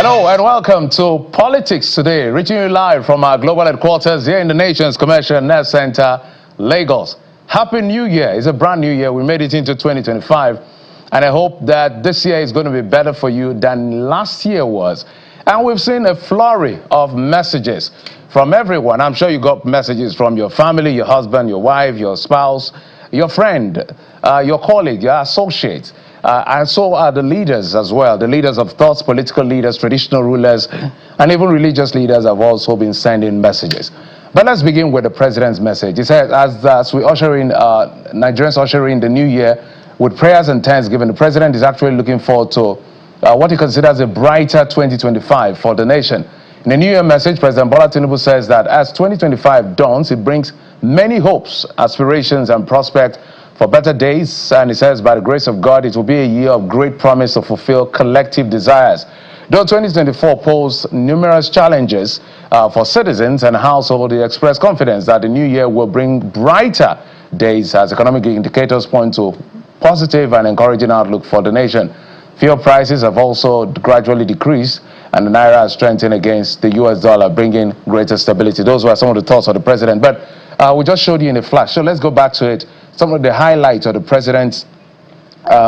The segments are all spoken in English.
Hello and welcome to Politics Today, reaching you live from our global headquarters here in the nation's Commercial Net Center, Lagos. Happy New Year. It's a brand new year. We made it into 2025, and I hope that this year is going to be better for you than last year was. And we've seen a flurry of messages from everyone. I'm sure you got messages from your family, your husband, your wife, your spouse, your friend, your colleague, your associate. And so are the leaders as well. The leaders of thoughts, political leaders, traditional rulers, and even religious leaders have also been sending messages. But let's begin with the president's message. He said, as we usher in, Nigerians usher in the new year with prayers and thanksgiving, the president is actually looking forward to what he considers a brighter 2025 for the nation. In the New Year message, President Bola Tinubu says that as 2025 dawns, it brings many hopes, aspirations, and prospects for better days, and he says, by the grace of God, it will be a year of great promise to fulfill collective desires. Though 2024 posed numerous challenges for citizens and households, he expressed confidence that the new year will bring brighter days as economic indicators point to positive and encouraging outlook for the nation. Fuel prices have also gradually decreased, and the naira has strengthened against the US dollar, bringing greater stability. Those were some of the thoughts of the president, but we just showed you in a flash. So let's go back to it. Some of the highlights of the president's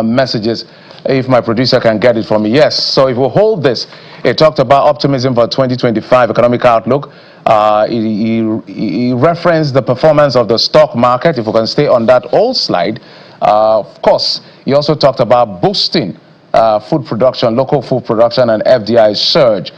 messages, if my producer can get it for me. Yes, so if we hold this, it talked about optimism for 2025 economic outlook. He referenced the performance of the stock market, if we can stay on that old slide. Of course, he also talked about boosting food production, local food production, and FDI surge.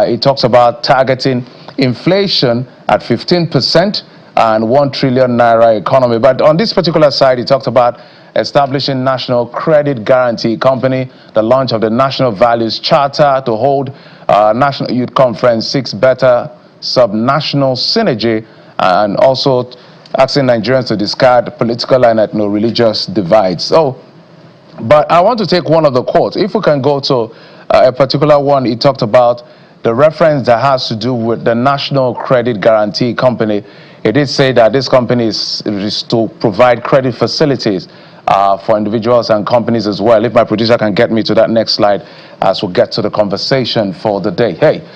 He talks about targeting inflation at 15%. And 1 trillion naira economy. But on this particular side, he talked about establishing National Credit Guarantee Company, the launch of the National Values Charter to hold National Youth Conference, 6 better subnational synergy, and also asking Nigerians to discard political and ethno-religious divides. So, but I want to take one of the quotes. If we can go to a particular one, he talked about the reference that has to do with the National Credit Guarantee Company. It did say that this company is to provide credit facilities for individuals and companies as well. If my producer can get me to that next slide as we get to the conversation for the day. Hey,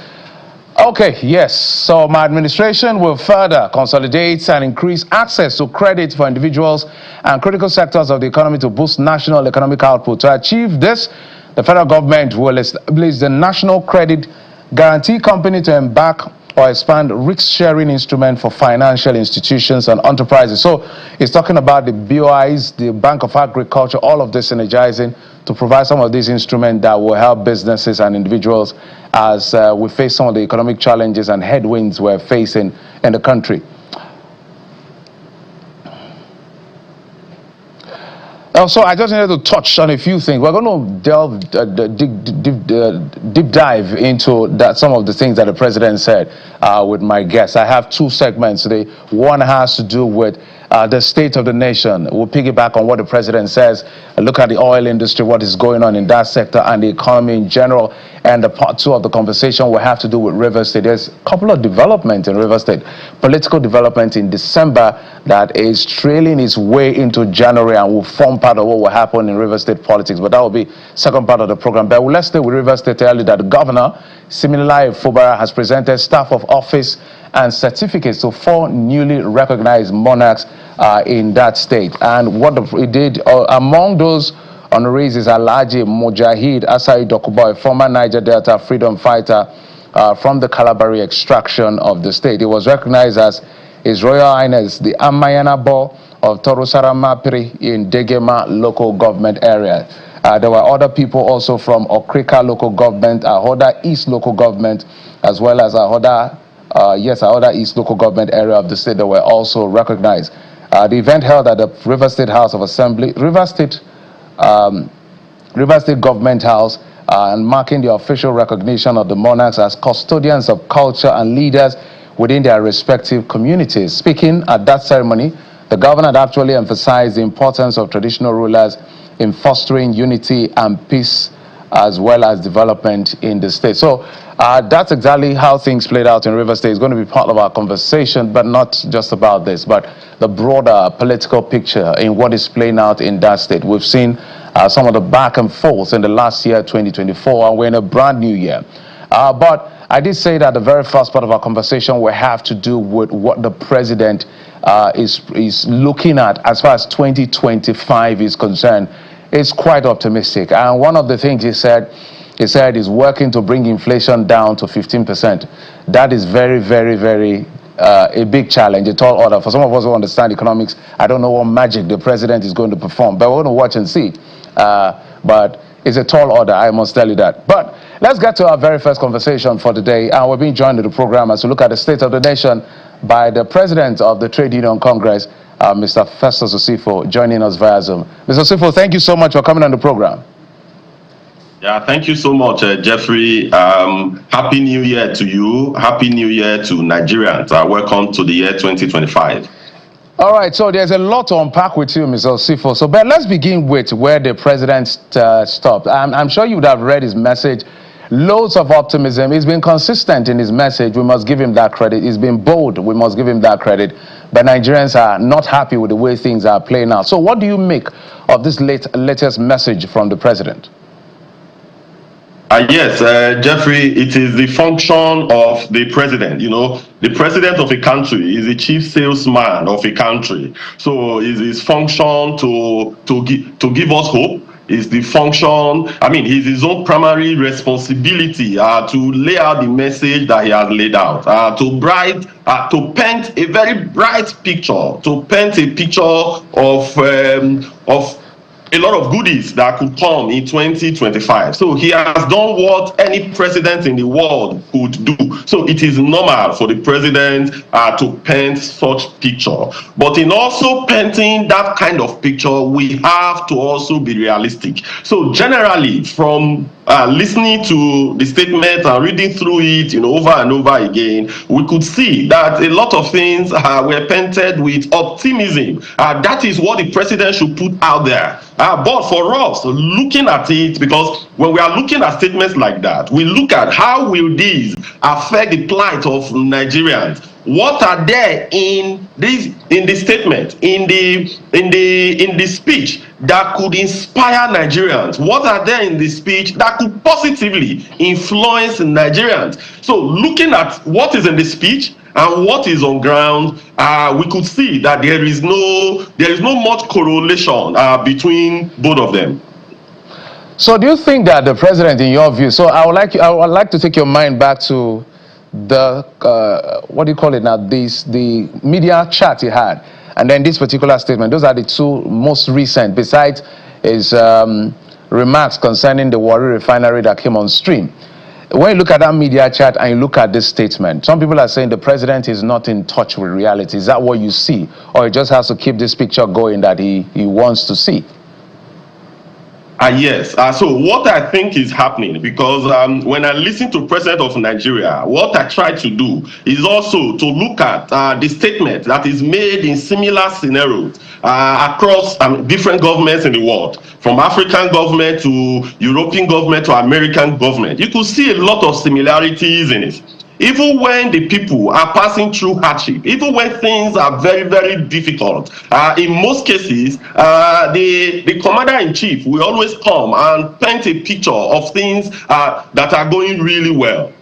okay, yes. So my administration will further consolidate and increase access to credit for individuals and critical sectors of the economy to boost national economic output. To achieve this, the federal government will establish the National Credit Guarantee Company to embark or expand risk-sharing instrument for financial institutions and enterprises. So he's talking about the BOIs, the Bank of Agriculture, all of this energizing to provide some of these instruments that will help businesses and individuals as we face some of the economic challenges and headwinds we're facing in the country. So I just needed to touch on a few things. We're going to delve deep dive into that, some of the things that the president said with my guests. I have 2 segments today. One has to do with the state of the nation. We'll piggyback on what the president says, look at the oil industry, what is going on in that sector, and the economy in general. And the part 2 of the conversation will have to do with Rivers State. There's a couple of developments in Rivers State, political development in December that is trailing its way into January and will form part of what will happen in Rivers State politics. But that will be second part of the program. But let's stay with Rivers State. Tell you that the governor, Siminalayi Fubara, has presented staff of office and certificates to 4 newly recognized monarchs in that state. And what he did, among those honorees is Alhaji Mujahid Asai Dokubo, a former Niger Delta freedom fighter from the Kalabari extraction of the state. He was recognized as His Royal Highness the Amayanabo of Torosara-Mapiri in Degema local government area. There were other people also from Okrika local government, Ahoda East local government, as well as Ahoda East local government area of the state that were also recognized. The event held at the River State House of Assembly, River State Government House, and marking the official recognition of the monarchs as custodians of culture and leaders within their respective communities. Speaking at that ceremony, the governor had actually emphasized the importance of traditional rulers in fostering unity and peace as well as development in the state. So that's exactly how things played out in Rivers State. It's going to be part of our conversation, but not just about this, but the broader political picture in what is playing out in that state. We've seen some of the back and forth in the last year, 2024, and we're in a brand new year. But I did say that the very first part of our conversation will have to do with what the president is looking at as far as 2025 is concerned. It's quite optimistic. And one of the things he said he's working to bring inflation down to 15%. That is very, very, very a big challenge, a tall order. For some of us who understand economics, I don't know what magic the president is going to perform, but we're going to watch and see. But it's a tall order, I must tell you that. But let's get to our very first conversation for today. And we're being joined in the program as we look at the state of the nation by the president of the Trade Union Congress, Mr. Festus Osifo, joining us via Zoom. Mr. Osifo, thank you so much for coming on the program. Yeah, thank you so much, Jeffrey. Happy New Year to you. Happy New Year to Nigerians. Welcome to the year 2025. All right, so there's a lot to unpack with you, Mr. Osifo. So, but let's begin with where the president stopped. I'm sure you would have read his message. Loads of optimism. He's been consistent in his message. We must give him that credit. He's been bold. We must give him that credit. But Nigerians are not happy with the way things are playing out. So what do you make of this latest message from the president? Yes, Jeffrey, it is the function of the president. You know, the president of a country is the chief salesman of a country. So it's his function to give us hope. Is the function, it's his own primary responsibility to lay out the message that he has laid out, to paint a very bright picture, to paint a picture of a lot of goodies that could come in 2025. So he has done what any president in the world could do. So it is normal for the president to paint such picture. But in also painting that kind of picture, we have to also be realistic. So generally, from listening to the statement and reading through it, over and over again, we could see that a lot of things were painted with optimism. That is what the president should put out there. But for us, looking at it, because when we are looking at statements like that, we look at how will these affect the plight of Nigerians. What are there in the statement, in the speech that could inspire Nigerians? What are there in the speech that could positively influence Nigerians? So looking at what is in the speech and what is on ground, we could see that there is no much correlation between both of them. So do you think that the president, in your view, so I would like to take your mind back to the what do you call it now, the media chat he had, and then this particular statement. Those are the two most recent, besides his remarks concerning the Warri Refinery that came on stream. When you look at that media chat and you look at this statement, some people are saying the president is not in touch with reality. Is that what you see? Or he just has to keep this picture going that he wants to see? Yes. So what I think is happening, because when I listen to President of Nigeria, what I try to do is also to look at the statement that is made in similar scenarios across different governments in the world, from African government to European government to American government. You could see a lot of similarities in it. Even when the people are passing through hardship, even when things are very, very difficult, in most cases, the commander-in-chief will always come and paint a picture of things that are going really well.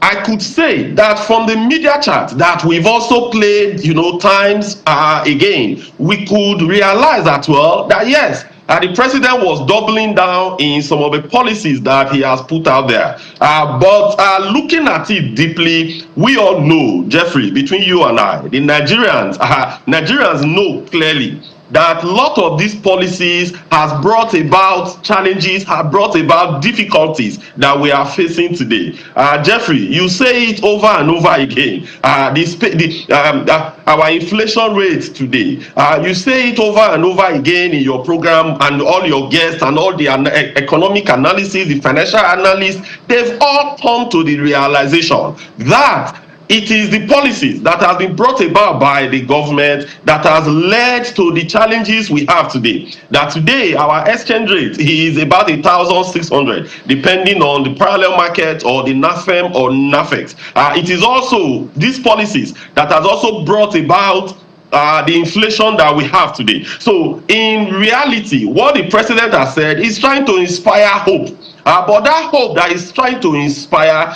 I could say that from the media chat that we've also played, times again, we could realize that, that yes, the president was doubling down in some of the policies that he has put out there. But looking at it deeply, we all know, Jeffrey, between you and I, the Nigerians know clearly that a lot of these policies has brought about challenges, have brought about difficulties that we are facing today. Jeffrey, you say it over and over again. Our inflation rate today, you say it over and over again in your program, and all your guests and all the economic analysis, the financial analysts, they've all come to the realization that it is the policies that have been brought about by the government that has led to the challenges we have today. That today our exchange rate is about 1,600, depending on the parallel market or the NAFEM or NAFEX. It is also these policies that has also brought about the inflation that we have today. So in reality, what the president has said is trying to inspire hope But that hope that is trying to inspire,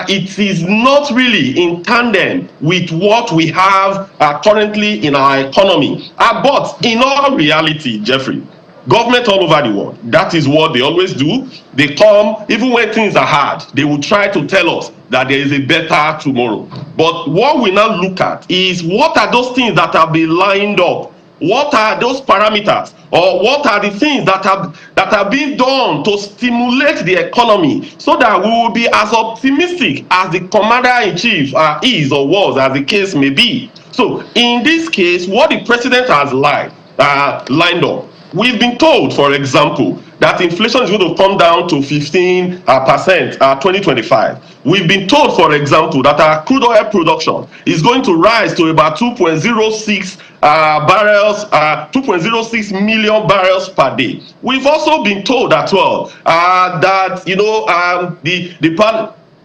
it is not really in tandem with what we have currently in our economy. But in all reality, Jeffrey, government all over the world, that is what they always do. They come, even when things are hard, they will try to tell us that there is a better tomorrow. But what we now look at is, what are those things that have been lined up? What are those parameters, or what are the things that are being done to stimulate the economy, so that we will be as optimistic as the commander-in-chief is or was, as the case may be. So in this case, what the president has lined up, we've been told, for example, that inflation is going to come down to 15% 2025. We've been told, for example, that our crude oil production is going to rise to about 2.06 million barrels per day. We've also been told as well that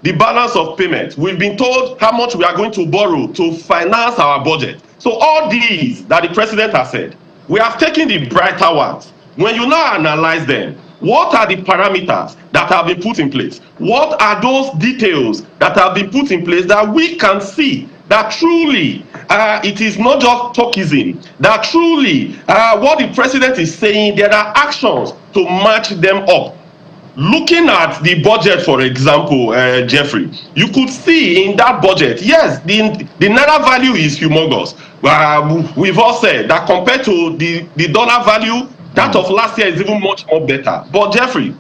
the balance of payment. We've been told how much we are going to borrow to finance our budget. So all these that the president has said, we have taken the brighter ones. When you now analyze them, what are the parameters that have been put in place? What are those details that have been put in place that we can see that truly it is not just talkism, that truly what the president is saying, there are actions to match them up? Looking at the budget, for example, Jeffrey, you could see in that budget, yes, the naira value is humongous. We've all said that compared to the dollar value, that of last year is even much more better. But Jeffrey,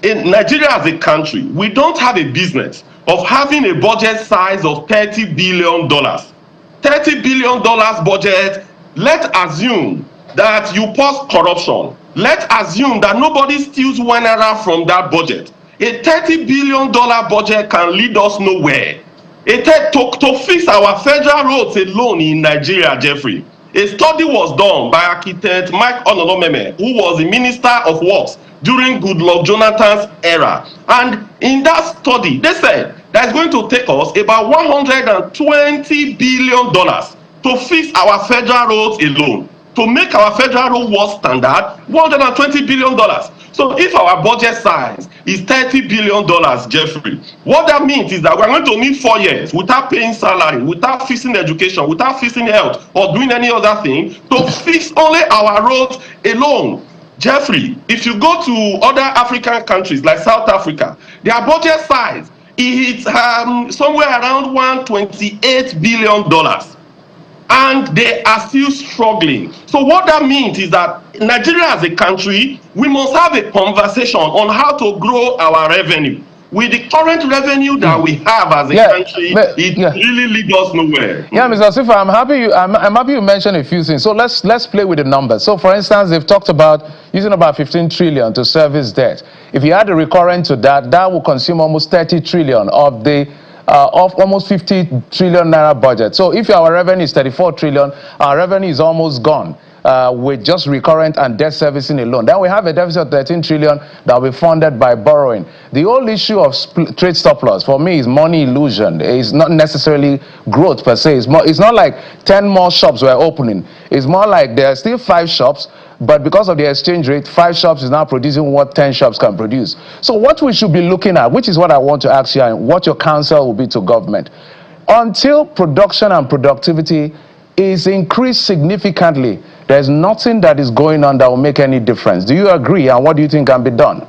in Nigeria as a country, we don't have a business of having a budget size of $30 billion. $30 billion budget, let's assume that you pause corruption. Let's assume that nobody steals $1 from that budget. A $30 billion budget can lead us nowhere. To fix our federal roads alone in Nigeria, Jeffrey, a study was done by architect Mike Ononomeme, who was the Minister of Works during Goodluck Jonathan's era. And in that study, they said that it's going to take us about $120 billion to fix our federal roads alone. To make our federal road work standard, $120 billion. So if our budget size is $30 billion, Jeffrey, what that means is that we're going to need 4 years without paying salary, without fixing education, without fixing health, or doing any other thing to fix only our roads alone. Jeffrey, if you go to other African countries like South Africa, their budget size is somewhere around $128 billion. And they are still struggling. So what that means is that Nigeria as a country, we must have a conversation on how to grow our revenue. With the current revenue that we have as a country, it really leads us nowhere. Yeah, Mr. Sifa, I'm happy you mentioned a few things. So let's play with the numbers. So for instance, they've talked about using about 15 trillion to service debt. If you add a recurrent to that, that will consume almost 30 trillion of almost 50 trillion naira budget. So if our revenue is 34 trillion, our revenue is almost gone with just recurrent and debt servicing alone. Then we have a deficit of 13 trillion that will be funded by borrowing. The whole issue of trade surplus for me is money illusion. It's not necessarily growth per se. It's not like 10 more shops we're opening. It's more like there are still 5 shops, but because of the exchange rate, 5 shops is now producing what 10 shops can produce. So what we should be looking at, which is what I want to ask you and what your counsel will be to government, until production and productivity is increased significantly, there's nothing that is going on that will make any difference. Do you agree, and what do you think can be done?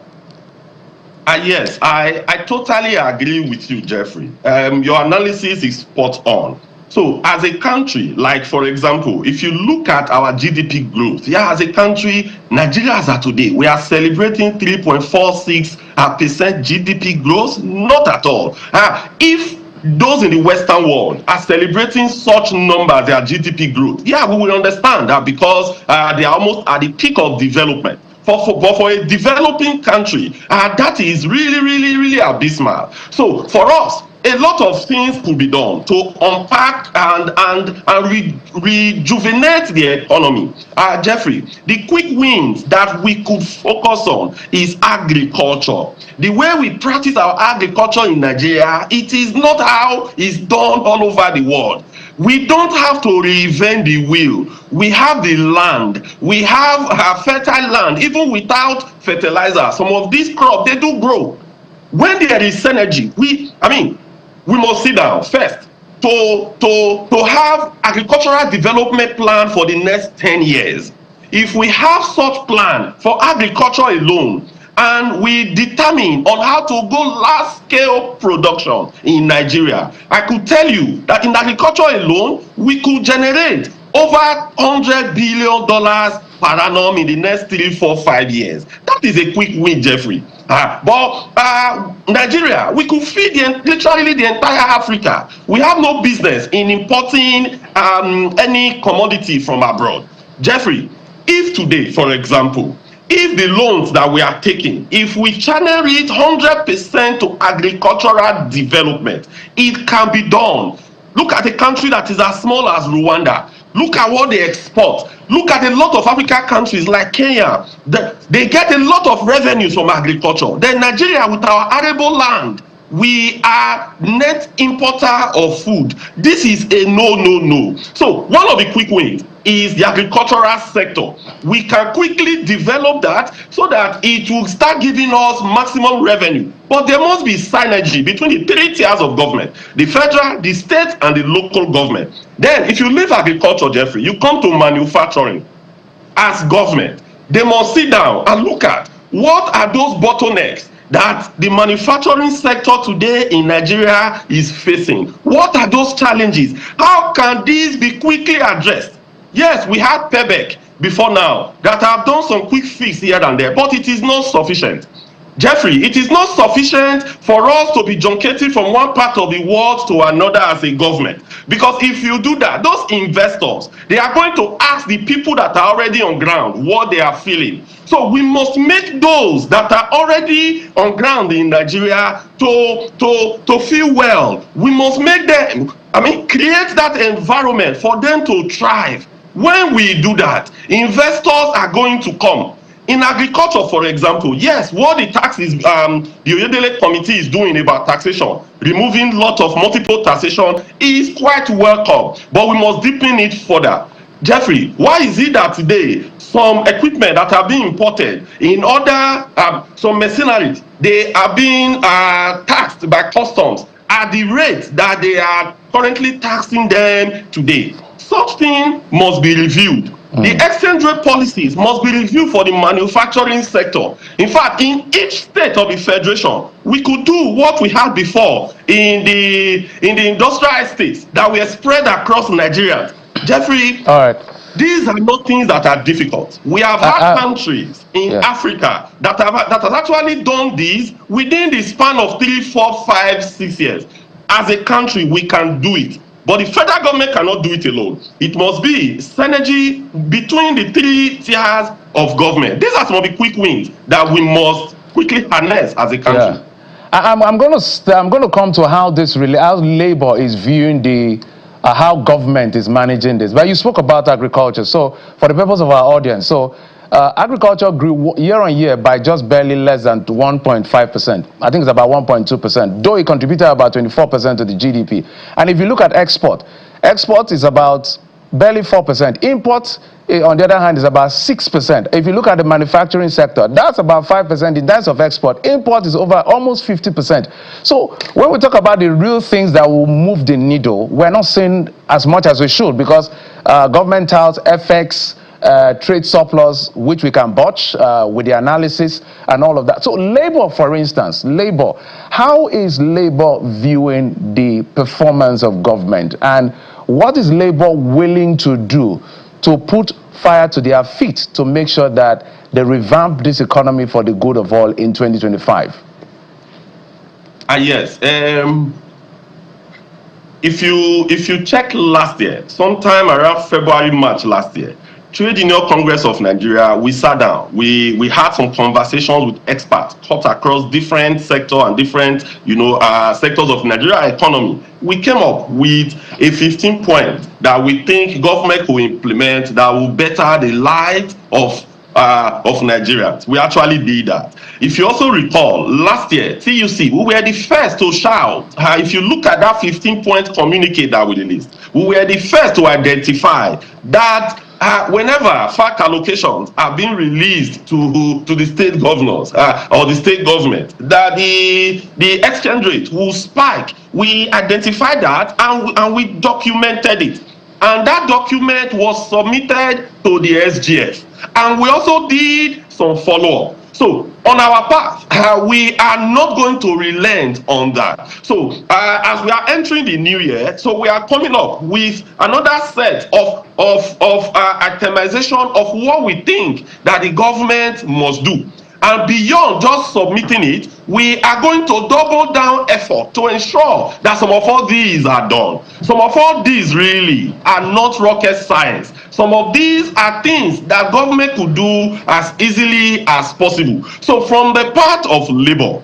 Yes, I totally agree with you, Jeffrey. Your analysis is spot on. So as a country, like for example, if you look at our GDP growth, as a country, Nigeria as of today, we are celebrating 3.46% GDP growth. Not at all. If those in the Western world are celebrating such numbers, their GDP growth, we will understand that because they are almost at the peak of development. But for a developing country, that is really abysmal. So for us, a lot of things could be done to unpack and rejuvenate the economy. Jeffrey, the quick wins that we could focus on is agriculture. The way we practice our agriculture in Nigeria, it is not how it's done all over the world. We don't have to reinvent the wheel. We have the land. We have fertile land. Even without fertilizer, some of these crops, they do grow. When there is synergy, we must sit down first to have agricultural development plan for the next 10 years. If we have such plan for agriculture alone, and we determine on how to go large scale production in Nigeria, I could tell you that in agriculture alone, we could generate over $100 billion per annum in the next 3, 4, 5 years. That is a quick win, Jeffrey. But Nigeria, we could feed literally the entire Africa. We have no business in importing any commodity from abroad. Jeffrey, if today, for example, if the loans that we are taking, if we channel it 100% to agricultural development, it can be done. Look at a country that is as small as Rwanda. Look at what they export. Look at a lot of African countries like Kenya. They get a lot of revenues from agriculture. Then Nigeria, with our arable land, we are net importer of food. This is a no. So one of the quick wins is the agricultural sector. We can quickly develop that so that it will start giving us maximum revenue. But there must be synergy between the 3 tiers of government: the federal, the state, and the local government. Then if you leave agriculture, Jeffrey, you come to manufacturing. As government, they must sit down and look at what are those bottlenecks that the manufacturing sector today in Nigeria is facing. What are those challenges? How can these be quickly addressed? Yes, we had PEBEC before now that have done some quick fix here and there, but it is not sufficient. Jeffrey, it is not sufficient for us to be junketing from one part of the world to another as a government. Because if you do that, those investors, they are going to ask the people that are already on ground what they are feeling. So we must make those that are already on ground in Nigeria to feel well. We must make them, create that environment for them to thrive. When we do that, investors are going to come. In agriculture, for example, yes, what the Oyedele committee is doing about taxation, removing lot of multiple taxation, is quite welcome, but we must deepen it further. Jeffrey, why is it that today some equipment that are being imported in other some mercenaries, they are being taxed by customs at the rate that they are currently taxing them today? Such thing must be reviewed. The exchange rate policies must be reviewed for the manufacturing sector. In fact, in each state of the federation, we could do what we had before in the industrial estates that were spread across Nigeria. Jeffrey, all right, these are not things that are difficult. We have had countries in Africa that has actually done this within the span of 3, 4, 5, 6 years. As a country, we can do it. But the federal government cannot do it alone. It must be synergy between the 3 tiers of government. These are some of the quick wins that we must quickly harness as a country. Yeah. I'm going to come to how labor is viewing the how government is managing this. But you spoke about agriculture. So for the purpose of our audience, agriculture grew year on year by just barely less than 1.5%. I think it's about 1.2%, though it contributed about 24% to the GDP. And if you look at export is about barely 4%. Import, on the other hand, is about 6%. If you look at the manufacturing sector, that's about 5% in terms of export. Import is over almost 50%. So when we talk about the real things that will move the needle, we're not seeing as much as we should, because government touts FX, trade surplus, which we can botch with the analysis and all of that. So labor, for instance, how is labor viewing the performance of government, and what is labor willing to do to put fire to their feet to make sure that they revamp this economy for the good of all in 2025? Yes. If you check last year, sometime around February, March last year, Trade Union Congress of Nigeria, we sat down. We had some conversations with experts cut across different sectors and different sectors of Nigeria economy. We came up with a 15-point that we think government will implement that will better the lives of Nigerians. We actually did that. If you also recall, last year, TUC, we were the first to shout. If you look at that 15-point communique that we released, we were the first to identify that whenever FAC allocations are being released to the state governors or the state government, that the exchange rate will spike. We identified that and we documented it. And that document was submitted to the SGF. And we also did some follow-up. So on our path, we are not going to relent on that. So as we are entering the new year, so we are coming up with another set of itemization of what we think that the government must do. And beyond just submitting it, we are going to double down effort to ensure that some of all these are done. Some of all these really are not rocket science. Some of these are things that government could do as easily as possible. So from the part of labor,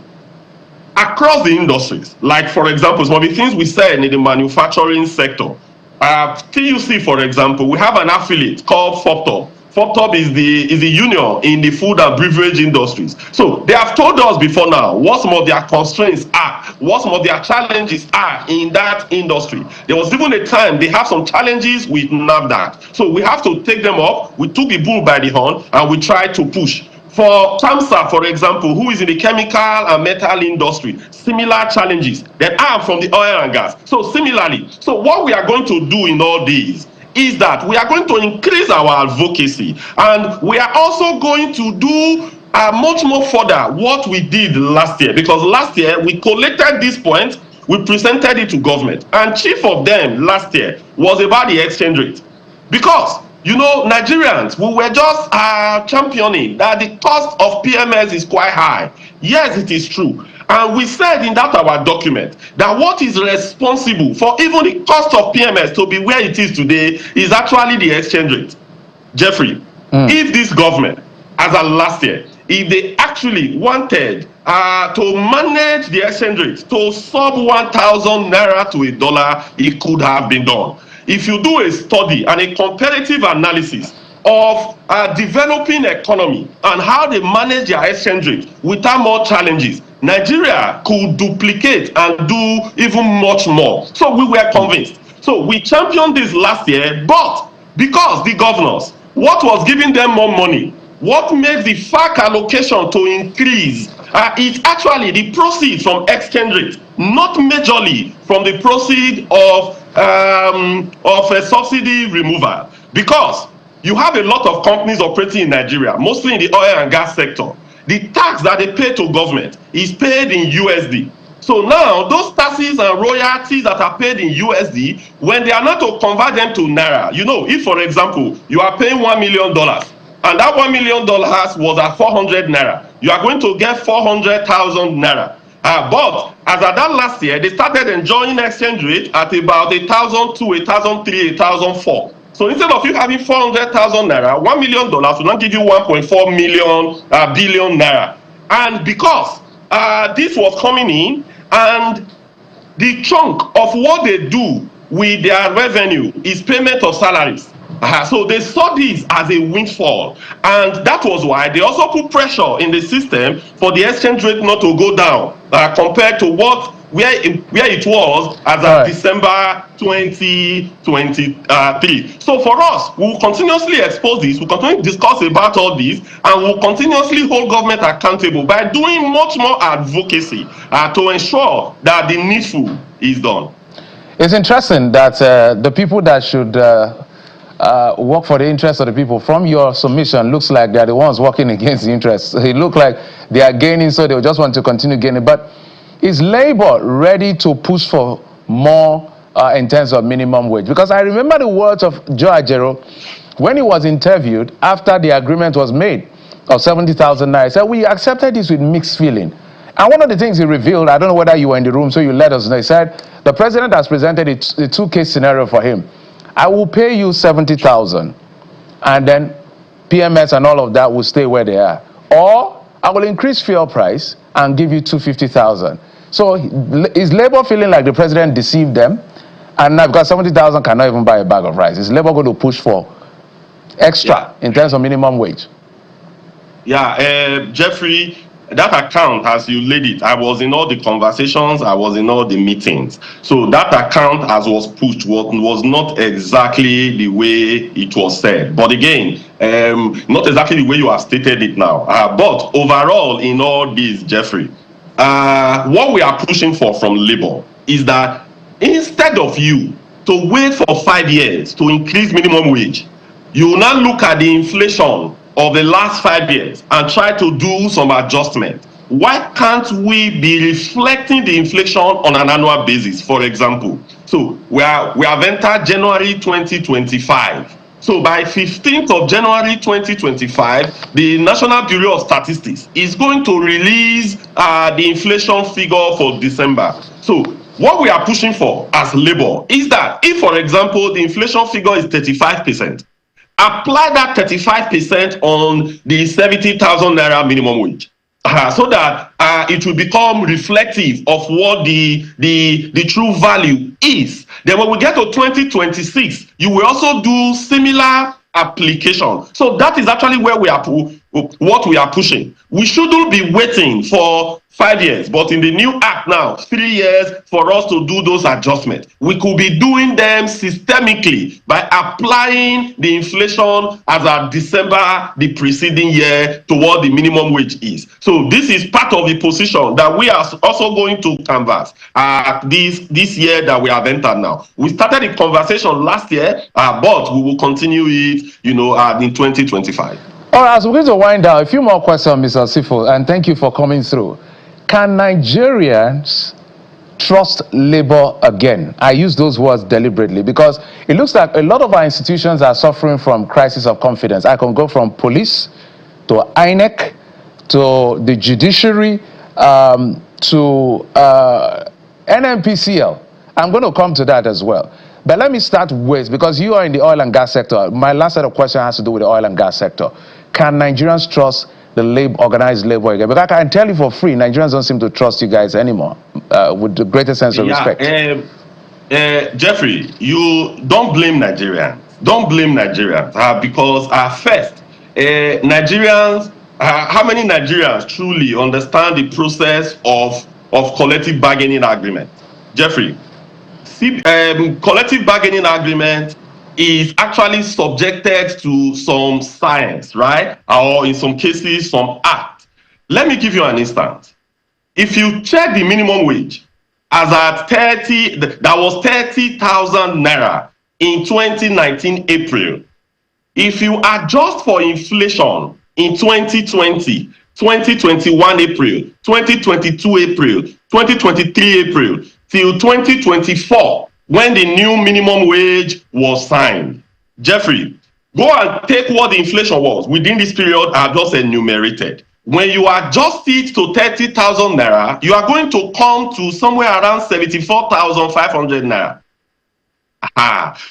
across the industries, like for example, some of the things we said in the manufacturing sector, TUC, for example, we have an affiliate called FOPTOP. FOPTOP is the union in the food and beverage industries. So they have told us before now what some of their constraints are, what some of their challenges are in that industry. There was even a time they have some challenges with NAFDAC. So we have to take them up. We took the bull by the horn and we tried to push. For TAMSA, for example, who is in the chemical and metal industry, similar challenges. Then I am from the oil and gas. So similarly, so what we are going to do in all these is that we are going to increase our advocacy, and we are also going to do much more further what we did last year, because last year we collected these points, we presented it to government, and chief of them last year was about the exchange rate. Because you know, Nigerians, we were just championing that the cost of PMS is quite high. Yes, it is true. And we said in that our document that what is responsible for even the cost of PMS to be where it is today is actually the exchange rate. Jeffrey, if this government, as of last year, if they actually wanted to manage the exchange rate to sub 1,000 naira to a dollar, it could have been done. If you do a study and a comparative analysis of developing economy and how they manage their exchange rate without more challenges, Nigeria could duplicate and do even much more. So we were convinced. So we championed this last year, but because the governors, what was giving them more money, what makes the FAC allocation to increase is actually the proceeds from exchange rate, not majorly from the proceeds of a subsidy removal. Because you have a lot of companies operating in Nigeria, mostly in the oil and gas sector. The tax that they pay to government is paid in USD. So now those taxes and royalties that are paid in USD, when they are not to convert them to Naira, you know, if for example, you are paying $1 million and that $1 million was at 400 Naira, you are going to get 400,000 Naira. But as at that last year, they started enjoying exchange rate at about 1,002, 1,003, 1,004. So instead of you having 400,000 naira, $1 million will not give you 1.4 billion naira. And because this was coming in, and the chunk of what they do with their revenue is payment of salaries. So they saw this as a windfall, and that was why they also put pressure in the system for the exchange rate not to go down compared to where it was as of December 2023. So for us, we will continuously expose this, we'll continue to discuss about all this, and we'll continuously hold government accountable by doing much more advocacy to ensure that the needful is done. It's interesting that the people that should work for the interests of the people, from your submission, looks like they're the ones working against the interests. It looks like they are gaining, so they just want to continue gaining. But is Labour ready to push for more in terms of minimum wage? Because I remember the words of Joe Ajero when he was interviewed after the agreement was made of 70,000 naira. He said, we accepted this with mixed feeling. And one of the things he revealed, I don't know whether you were in the room, so you let us know, he said, the president has presented a two-case scenario for him. I will pay you 70,000, and then PMS and all of that will stay where they are. Or I will increase fuel price and give you 250,000. So is Labour feeling like the president deceived them? And now because 70,000 cannot even buy a bag of rice, is Labour going to push for extra in terms of minimum wage? Jeffrey, that account, as you laid it, I was in all the conversations, I was in all the meetings. So that account, as was pushed, was not exactly the way it was said. But again, not exactly the way you have stated it now. But overall, in all this, Jeffrey, what we are pushing for from Labour is that instead of you to wait for 5 years to increase minimum wage, you will now look at the inflation of the last 5 years and try to do some adjustment. Why can't we be reflecting the inflation on an annual basis, for example? So we have entered January 2025. So by 15th of January 2025, the National Bureau of Statistics is going to release the inflation figure for December. So what we are pushing for as Labour is that if, for example, the inflation figure is 35%, apply that 35% on the 70,000 naira minimum wage, so that it will become reflective of what the true value is. Then when we get to 2026, you will also do similar application. So that is actually where what we are pushing. We shouldn't be waiting for 5 years, but in the new act now, 3 years for us to do those adjustments. We could be doing them systemically by applying the inflation as at December the preceding year to what the minimum wage is. So this is part of the position that we are also going to canvass this year that we have entered now. We started the conversation last year, but we will continue it, in 2025. All right, so we're going to wind down. A few more questions, Mr. Sifo, and thank you for coming through. Can Nigerians trust Labour again? I use those words deliberately because it looks like a lot of our institutions are suffering from crisis of confidence. I can go from police to INEC to the judiciary to NNPCL. I'm going to come to that as well. But let me start with, because you are in the oil and gas sector, my last set of questions has to do with the oil and gas sector. Can Nigerians trust the organized labor again? But I can tell you for free, Nigerians don't seem to trust you guys anymore, with the greatest sense of respect. Jeffrey, you don't blame Nigerians. Don't blame Nigerians because first, Nigerians, how many Nigerians truly understand the process of collective bargaining agreement? Jeffrey, collective bargaining agreement is actually subjected to some science, right? Or in some cases, some art. Let me give you an instance. If you check the minimum wage as at 30,000 naira in 2019 April, if you adjust for inflation in 2020, 2021 April, 2022 April, 2023 April, till 2024, when the new minimum wage was signed, Jeffrey, go and take what the inflation was within this period I have just enumerated. When you adjust it to 30,000 naira, you are going to come to somewhere around 74,500 naira.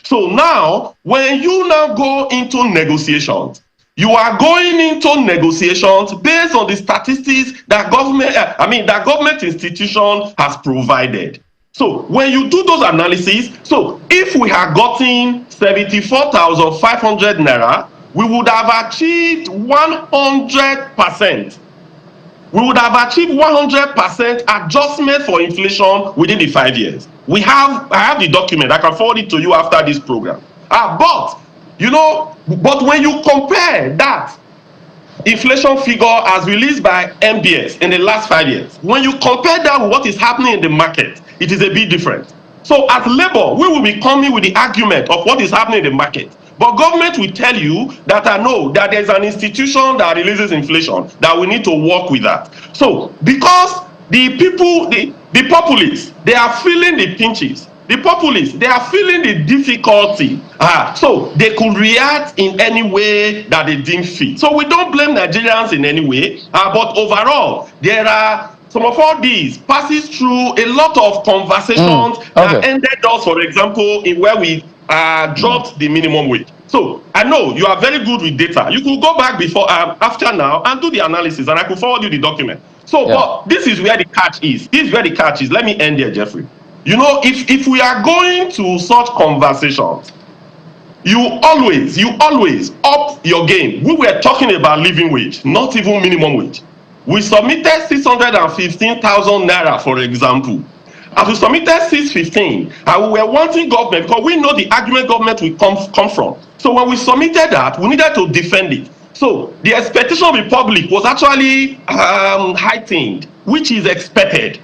So now, when you now go into negotiations, you are going into negotiations based on the statistics that government institution has provided. So when you do those analyses, so if we had gotten 74,500 naira, we would have achieved 100%. We would have achieved 100% adjustment for inflation within the 5 years. I have the document. I can forward it to you after this program. But when you compare that inflation figure as released by MBS in the last 5 years, when you compare that with what is happening in the market, it is a bit different. So as Labour, we will be coming with the argument of what is happening in the market. But government will tell you that that there's an institution that releases inflation, that we need to work with that. So because the people, the populists, they are feeling the pinches. The populists, they are feeling the difficulty. So they could react in any way that they deem fit. So we don't blame Nigerians in any way. But overall, there are some of all these passes through a lot of conversations that ended us, for example, in where we dropped the minimum wage. So I know you are very good with data. You could go back before, after now, and do the analysis, and I could forward you the document. So, but this is where the catch is. This is where the catch is. Let me end here, Jeffrey. If we are going to such conversations, you always up your game. We were talking about living wage, not even minimum wage. We submitted 615,000 naira, for example. As we submitted 615, and we were wanting government, because we know the argument government will come from. So when we submitted that, we needed to defend it. So the expectation of the public was actually heightened, which is expected.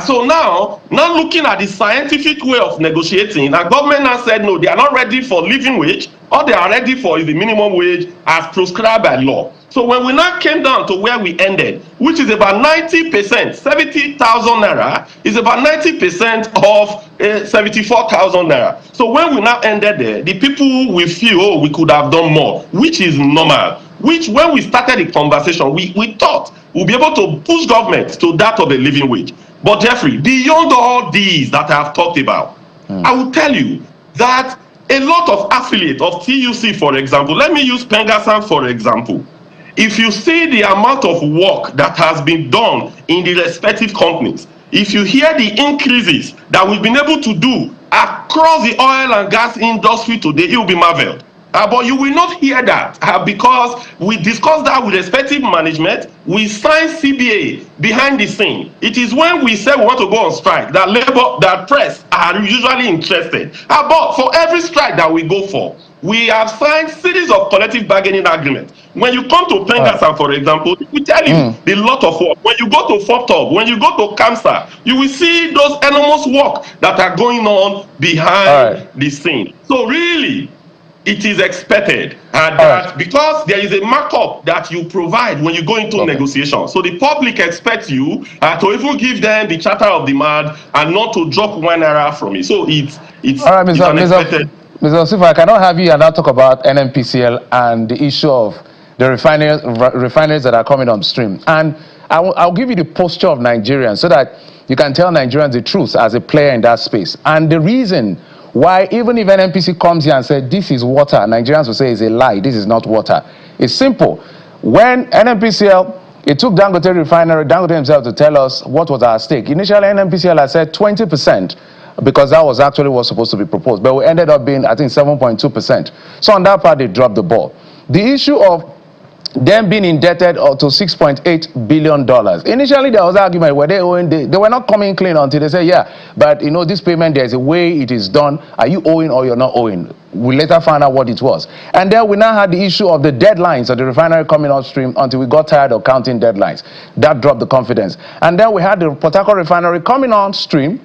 So now looking at the scientific way of negotiating, the government now said no, they are not ready for living wage. All they are ready for is the minimum wage as prescribed by law. So when we now came down to where we ended, which is about 90%, 70,000 naira is about 90% of 74,000 naira. So when we now ended there, the people will feel, oh, we could have done more, which is normal. Which when we started the conversation, we thought we'll be able to push government to that of a living wage. But Jeffrey, beyond all these that I have talked about, I will tell you that a lot of affiliates of TUC, for example, let me use Pengassan for example. If you see the amount of work that has been done in the respective companies, if you hear the increases that we've been able to do across the oil and gas industry today, you will be marveled. But you will not hear that because we discussed that with respective management. We signed CBA behind the scene. It is when we say we want to go on strike that labor, that press are usually interested. But for every strike that we go for, we have signed series of collective bargaining agreements. When you come to Pengassan, for example, we tell you the lot of work. When you go to FOPTOB, when you go to CAMSA, you will see those enormous work that are going on behind the scene. So really, it is expected that because there is a markup that you provide when you go into negotiation. So the public expects you to even give them the charter of demand and not to drop 1 naira from it. So it's all right, Mr. Osifo, I cannot have you and I'll talk about NNPCL and the issue of the refineries that are coming on stream. And I'll give you the posture of Nigerians so that you can tell Nigerians the truth as a player in that space. And the reason why, even if NNPC comes here and says this is water, Nigerians will say it's a lie, this is not water. It's simple. When NNPCL, it took Dangote Refinery, Dangote himself to tell us what was our stake. Initially, NNPCL had said 20% because that was actually what's supposed to be proposed. But we ended up being, I think, 7.2%. So on that part, they dropped the ball. The issue of them being indebted to $6.8 billion. Initially, there was an argument where they owing, they were not coming clean until they said, yeah, but you know, this payment, there's a way it is done. Are you owing or you're not owing? We later found out what it was. And then we now had the issue of the deadlines of the refinery coming upstream until we got tired of counting deadlines. That dropped the confidence. And then we had the Port Harcourt refinery coming on stream.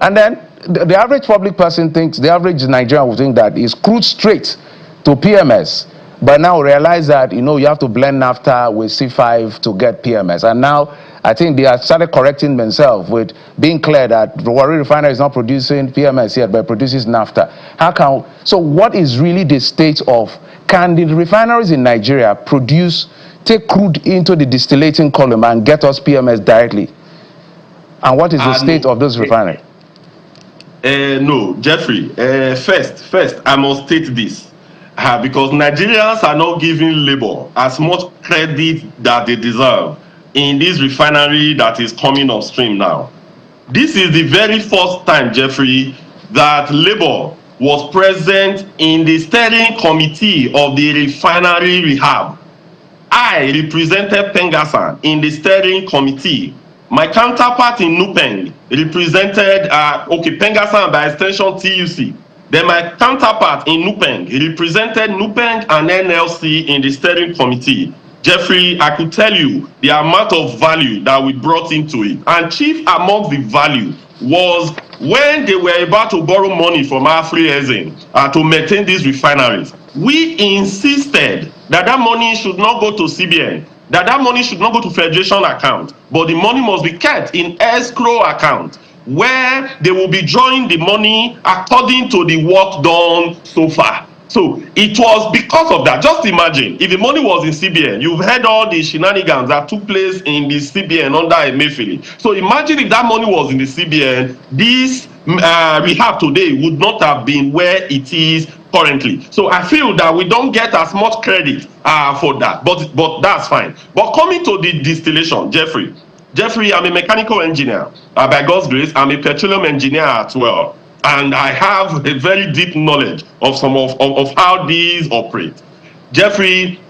And then the average public person thinks, the average Nigerian would think that it's crude straight to PMS. But now realize that, you know, you have to blend NAFTA with C5 to get PMS. And now I think they have started correcting themselves with being clear that the Warri Refinery is not producing PMS yet, but produces NAFTA. So what is really the state of, can the refineries in Nigeria take crude into the distillating column and get us PMS directly? And what is the state of those refineries? No, Jeffrey, first, I must state this. Because Nigerians are not giving labor as much credit that they deserve in this refinery that is coming upstream now. This is the very first time, Jeffrey, that labor was present in the steering committee of the refinery rehab. I represented Pengassan in the steering committee. My counterpart in Nupeng represented Pengassan by extension TUC. Then my counterpart in Nupeng, he represented Nupeng and NLC in the steering committee. Jeffrey, I could tell you the amount of value that we brought into it. And chief among the value was when they were about to borrow money from Afri-Ezin to maintain these refineries. We insisted that that money should not go to CBN, that money should not go to Federation account, but the money must be kept in escrow account, where they will be drawing the money according to the work done so far. So it was because of that. Just imagine if the money was in CBN, you've heard all the shenanigans that took place in the CBN under Emefiele. So imagine if that money was in the CBN, this rehab today would not have been where it is currently. So I feel that we don't get as much credit for that, but that's fine. But coming to the distillation, Jeffrey, I'm a mechanical engineer. By God's grace, I'm a petroleum engineer as well. and I have a very deep knowledge of some of how these operate. Jeffrey,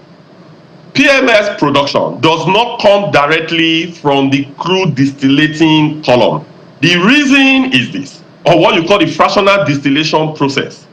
PMS production does not come directly from the crude distillating column. The reason is this, or what you call the fractional distillation process.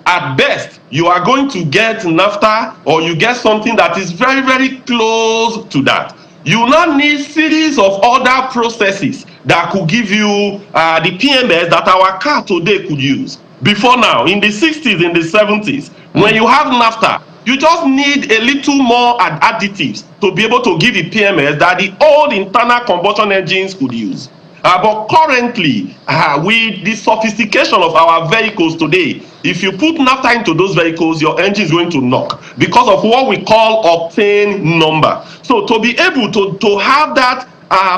At best, you are going to get naphtha, or you get something that is very, very close to that. You now need series of other processes that could give you the PMS that our car today could use. Before now, in the 60s, in the 70s, when you have naphtha, you just need a little more additives to be able to give the PMS that the old internal combustion engines could use. But currently, with the sophistication of our vehicles today, if you put naphtha into those vehicles, your engine is going to knock because of what we call octane number. So to be able to have that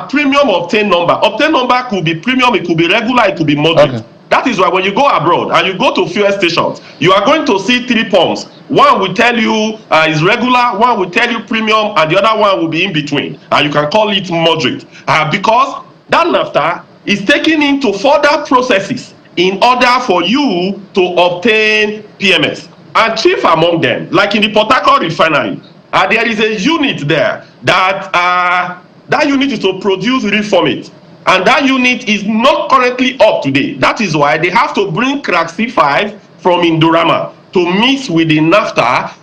premium octane number could be premium, it could be regular, it could be moderate. Okay. That is why when you go abroad and you go to fuel stations, you are going to see 3 pumps. One will tell you is regular, one will tell you premium, and the other one will be in between. And you can call it moderate. Because that naphtha is taken into further processes in order for you to obtain PMS. And chief among them, like in the Port Harcourt Refinery, there is a unit there that unit is to produce reformate. And that unit is not currently up to date. That is why they have to bring crack C5 from Indorama to mix with the naphtha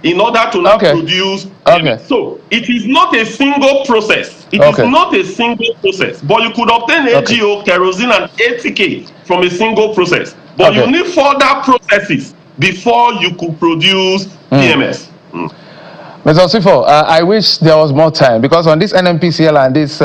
in order to now produce. Okay. So it is not a single process. It is not a single process. But you could obtain AGO, kerosene, and ATK from a single process. But you need further processes before you could produce PMS. Mr. Osifo, I wish there was more time, because on this NNPCL and this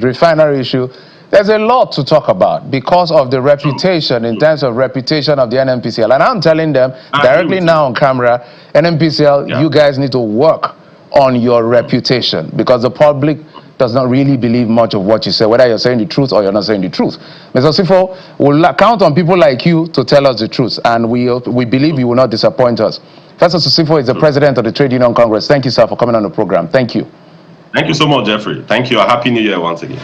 refinery issue, there's a lot to talk about because of the reputation, in terms of reputation of the NNPCL. And I'm telling them directly now on camera, NNPCL, you guys need to work on your reputation, because the public does not really believe much of what you say, whether you're saying the truth or you're not saying the truth. Mr. Osifo, we'll count on people like you to tell us the truth, and we believe you will not disappoint us. Festus Osifo is the president of the Trade Union Congress. Thank you, sir, for coming on the program. Thank you. Thank you so much, Jeffrey. Thank you. A happy New Year once again.